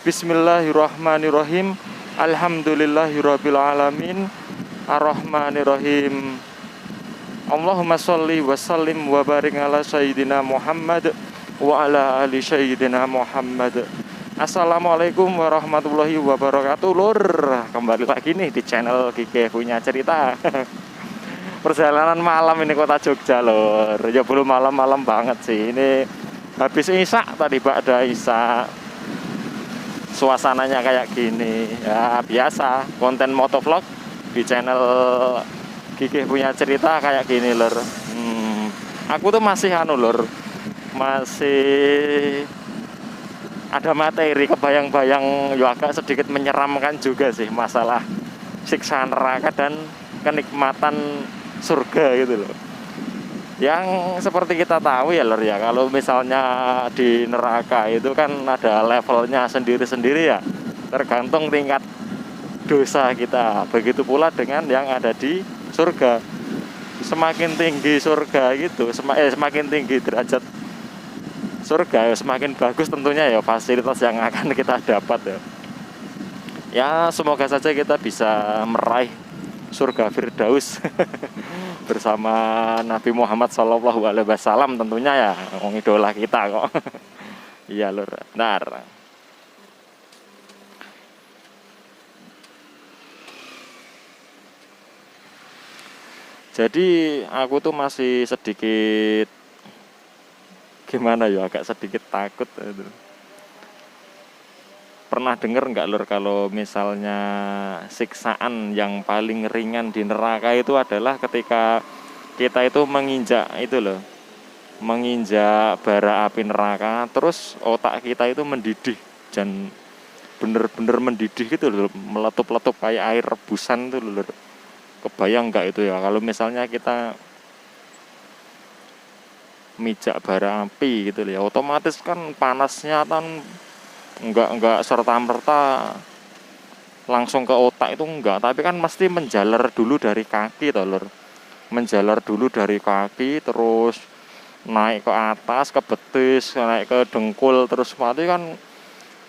Bismillahirrahmanirrahim. Alhamdulillahirabbil alamin. Arrahmanirrahim. Allahumma sholli wa sallim wa barik ala sayyidina Muhammad wa ala ali sayyidina Muhammad. Assalamualaikum warahmatullahi wabarakatuh, Lur. Kembali lagi nih di channel Kike Punya Cerita. Perjalanan malam ini kota Jogja, Lur. Ya belum malam-malam banget sih. Ini habis isya tadi, ba'da isya. Suasananya kayak gini. Ya biasa, konten motovlog di channel Kike Punya Cerita kayak gini, Lur. Aku tuh masih Lur. Masih ada materi, kebayang-bayang ya agak sedikit menyeramkan juga sih masalah siksa neraka dan kenikmatan surga gitu loh. Yang seperti kita tahu ya, Lur, ya, kalau misalnya di neraka itu kan ada levelnya sendiri-sendiri ya, tergantung tingkat dosa kita. Begitu pula dengan yang ada di surga. Semakin tinggi surga gitu, semakin tinggi derajat surga, semakin bagus tentunya ya fasilitas yang akan kita dapat ya. Ya semoga saja kita bisa meraih surga Firdaus bersama Nabi Muhammad SAW tentunya ya, idola kita kok. Iya, Lur, benar. Jadi aku tuh masih sedikit gimana ya, agak sedikit takut itu. Pernah denger nggak, Lur, kalau misalnya siksaan yang paling ringan di neraka itu adalah ketika kita itu menginjak itu loh, menginjak bara api neraka, terus otak kita itu mendidih dan bener-bener mendidih gitu loh, meletup-letup kayak air rebusan tuh, Lur. Kebayang nggak itu ya, kalau misalnya kita mijak bara api gitu loh ya, otomatis kan panasnya kan enggak serta-merta langsung ke otak itu enggak, tapi kan mesti menjalar dulu dari kaki toh, Lur. Menjalar dulu dari kaki, terus naik ke atas, ke betis, naik ke dengkul, terus mati kan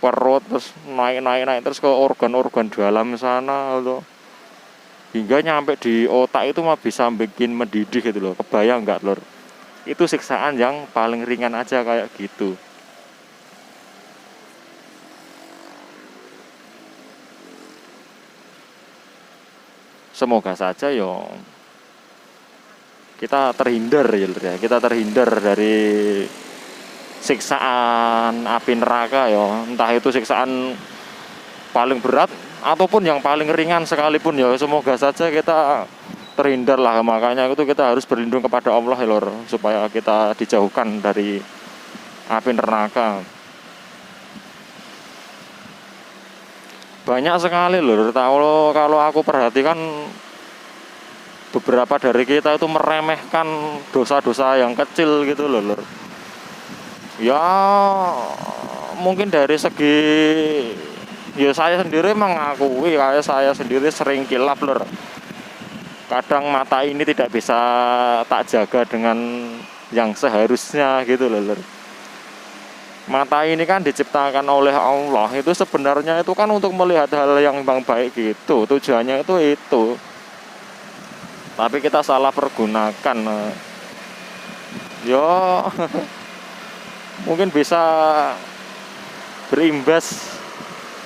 perut, terus naik terus ke organ-organ dalam sana loh. Hingga nyampe di otak itu mah bisa bikin mendidih gitu loh. Kebayang enggak, Lur? Itu siksaan yang paling ringan aja kayak gitu. Semoga saja yo kita terhindar ya, Lur, ya. Kita terhindar dari siksaan api neraka ya. Entah itu siksaan paling berat ataupun yang paling ringan sekalipun ya. Semoga saja kita terhindar lah. Makanya itu kita harus berlindung kepada Allah ya, Lur, supaya kita dijauhkan dari api neraka. Banyak sekali, Lur. Kalau aku perhatikan, beberapa dari kita itu meremehkan dosa-dosa yang kecil gitu loh, Lur. Ya mungkin dari segi, ya saya sendiri mengakui kayak saya sendiri sering kilap, Lur. Kadang mata ini tidak bisa tak jaga dengan yang seharusnya gitu loh, Lur. Mata ini kan diciptakan oleh Allah, itu sebenarnya itu kan untuk melihat hal yang baik gitu, tujuannya itu. Tapi kita salah pergunakan. Yo mungkin bisa berimbas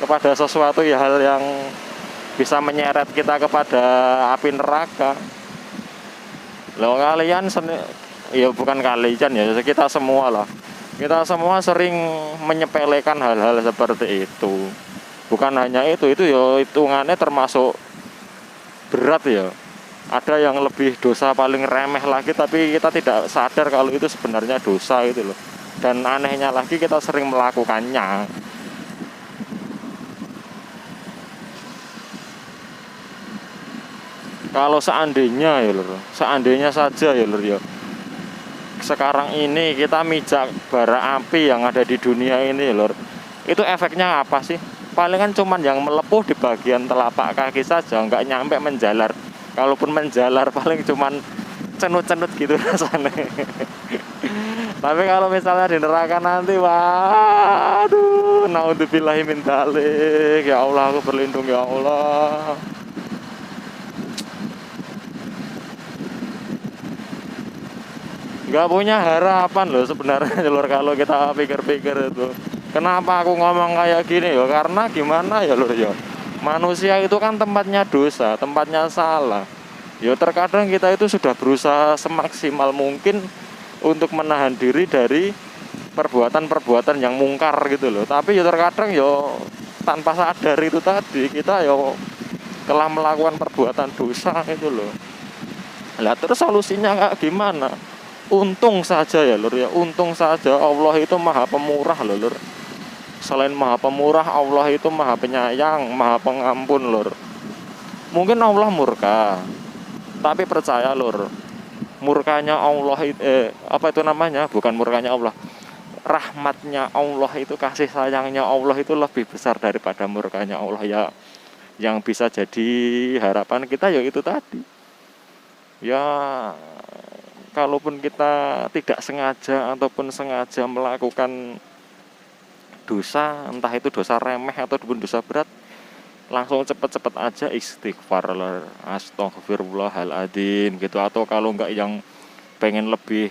kepada sesuatu ya, hal yang bisa menyeret kita kepada api neraka. Loh, kalian ya bukan kalian ya, kita semua lah. Kita semua sering menyepelekan hal-hal seperti itu. Bukan hanya itu ya hitungannya termasuk berat ya. Ada yang lebih dosa paling remeh lagi, tapi kita tidak sadar kalau itu sebenarnya dosa gitu loh. Dan anehnya lagi kita sering melakukannya. Kalau seandainya ya, Lur, seandainya saja ya, Lur, ya, sekarang ini kita mijak bara api yang ada di dunia ini, Lur, itu efeknya apa sih? Palingan cuman yang melepuh di bagian telapak kaki saja, nggak nyampe menjalar. Kalaupun menjalar paling cuman cenut-cenut gitu rasanya. Tapi kalau misalnya di neraka nanti, waduh, Naudzubillahi min dzalik. Ya Allah, aku berlindung ya Allah. Nggak punya harapan loh sebenarnya lur kalau kita pikir-pikir itu. Kenapa aku ngomong kayak gini ya? Karena gimana ya lur ya? Manusia itu kan tempatnya dosa, tempatnya salah. Ya terkadang kita itu sudah berusaha semaksimal mungkin untuk menahan diri dari perbuatan-perbuatan yang mungkar gitu loh. Tapi ya terkadang ya tanpa sadar itu tadi kita ya telah melakukan perbuatan dosa itu loh. Lah terus solusinya kayak gimana? Untung saja ya lur ya, untung saja Allah itu maha pemurah loh lur. Selain maha pemurah, Allah itu maha penyayang, maha pengampun lur. Mungkin Allah murka, tapi percaya lur, murkanya Allah itu apa itu namanya? Bukan murkanya Allah, rahmatnya Allah itu, kasih sayangnya Allah itu lebih besar daripada murkanya Allah ya. Yang bisa jadi harapan kita ya itu tadi. Ya kalaupun kita tidak sengaja ataupun sengaja melakukan dosa, entah itu dosa remeh ataupun dosa berat, langsung cepet-cepet aja istighfar, astaghfirullahaladzim gitu. Atau kalau enggak yang pengen lebih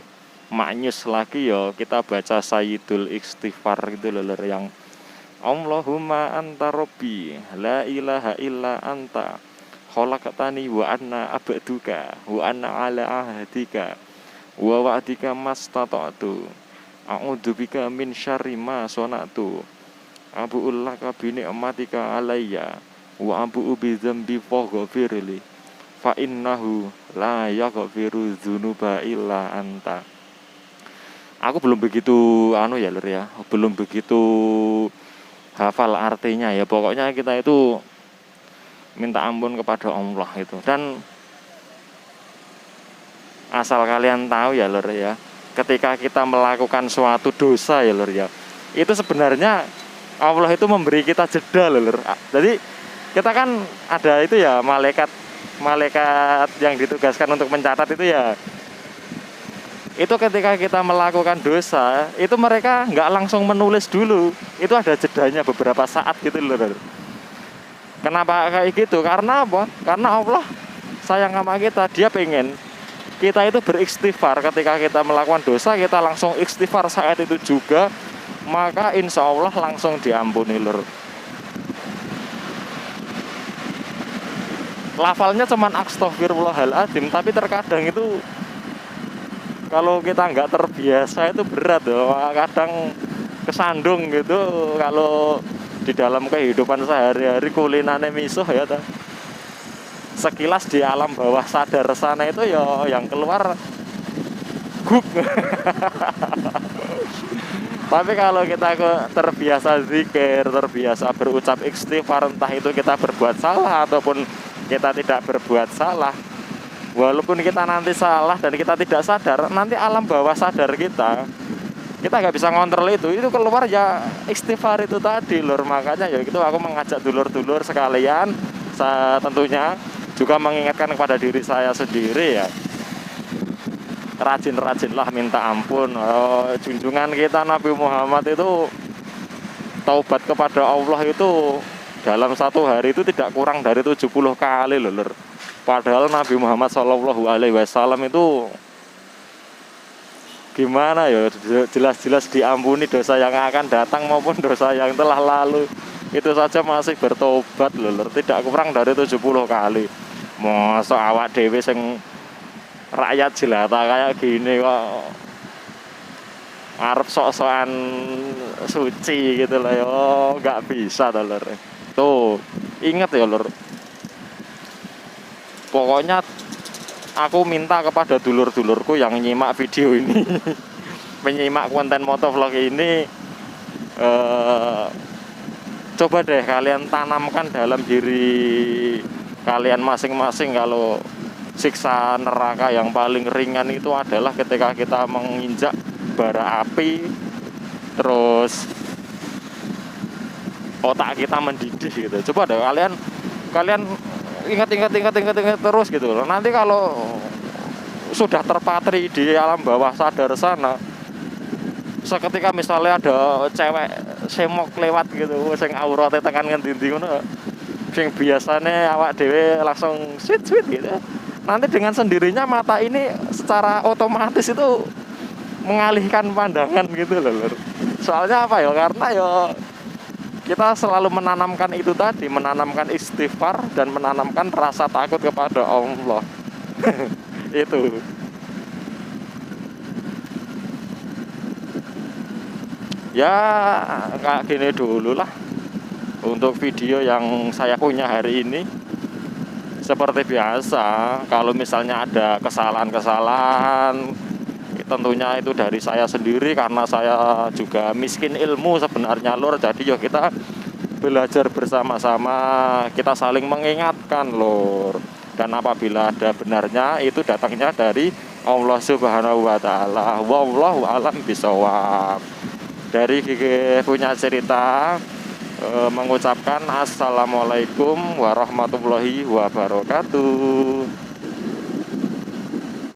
maknyus lagi ya kita baca sayyidul istighfar gitu loh, yang Allahumma anta rabbi la ilaha illa anta khalaqtani wa anna abduka wa anna ala ahdika wa wa'dika mastata'tu a'udzubika min syarri ma sana'tu abu'ul laka bi ni'matika alayya wa abu'u bi dzambi faghfirli fa innahu la yaghfiru dzunuba illa anta. Aku belum begitu ya lur ya, belum begitu hafal artinya ya. Pokoknya kita itu minta ampun kepada Allah itu. Dan asal kalian tahu ya lur ya, ketika kita melakukan suatu dosa ya lur ya, itu sebenarnya Allah itu memberi kita jeda lur. Jadi kita kan ada itu ya, malaikat yang ditugaskan untuk mencatat itu ya. Itu ketika kita melakukan dosa, itu mereka nggak langsung menulis dulu. Itu ada jedanya beberapa saat gitu lur. Kenapa kayak gitu? Karena apa? Karena Allah sayang sama kita. Dia pengen kita itu beristighfar. Ketika kita melakukan dosa, kita langsung istighfar saat itu juga, maka insya Allah langsung diampuni lur. Lafalnya cuman astaghfirullahaladzim, tapi terkadang itu kalau kita nggak terbiasa itu berat loh. Kadang kesandung gitu kalau di dalam kehidupan sehari-hari kulinane misuh ya ta. Sekilas di alam bawah sadar sana itu ya yang keluar guk. Tapi kalau kita terbiasa zikir, terbiasa berucap istighfar, entah itu kita berbuat salah ataupun kita tidak berbuat salah, walaupun kita nanti salah dan kita tidak sadar, nanti alam bawah sadar kita nggak bisa ngontrol itu keluar ya istighfar itu tadi lur. Makanya ya itu aku mengajak dulur-dulur sekalian, tentunya juga mengingatkan kepada diri saya sendiri ya, rajin-rajinlah minta ampun. Junjungan kita Nabi Muhammad itu taubat kepada Allah itu dalam satu hari itu tidak kurang dari 70 kali lur. Padahal Nabi Muhammad SAW itu gimana ya, jelas-jelas diampuni dosa yang akan datang maupun dosa yang telah lalu. Itu saja masih bertobat lur, tidak kurang dari 70 kali. Masa awak dewe sing rakyat jelata kayak gini kok arep sok-sokan suci gitu lah ya, nggak bisa tuh lur. Tuh ingat ya lur, pokoknya aku minta kepada dulur-dulurku yang nyimak video ini, menyimak konten motovlog ini, coba deh kalian tanamkan dalam diri kalian masing-masing kalau siksa neraka yang paling ringan itu adalah ketika kita menginjak bara api, terus otak kita mendidih gitu. Coba deh kalian ingat terus gitu loh. Nanti kalau sudah terpatri di alam bawah sadar sana, seketika misalnya ada cewek semok lewat gitu, sing aurate tekan ngendi-endi ngono. Sing biasane awak dhewe langsung sweet gitu. Nanti dengan sendirinya mata ini secara otomatis itu mengalihkan pandangan gitu loh, Lur. Soalnya apa ya? Karena ya kita selalu menanamkan itu tadi, menanamkan istighfar dan menanamkan rasa takut kepada Allah. Itu. Ya kayak gini dulu lah untuk video yang saya punya hari ini. Seperti biasa, kalau misalnya ada kesalahan-kesalahan, tentunya itu dari saya sendiri karena saya juga miskin ilmu sebenarnya, Lur. Jadi ya kita belajar bersama-sama, kita saling mengingatkan, Lur. Dan apabila ada benarnya itu datangnya dari Allah Subhanahu wa taala. Wallahu alam bisawab. Dari Gigi punya cerita mengucapkan assalamualaikum warahmatullahi wabarakatuh.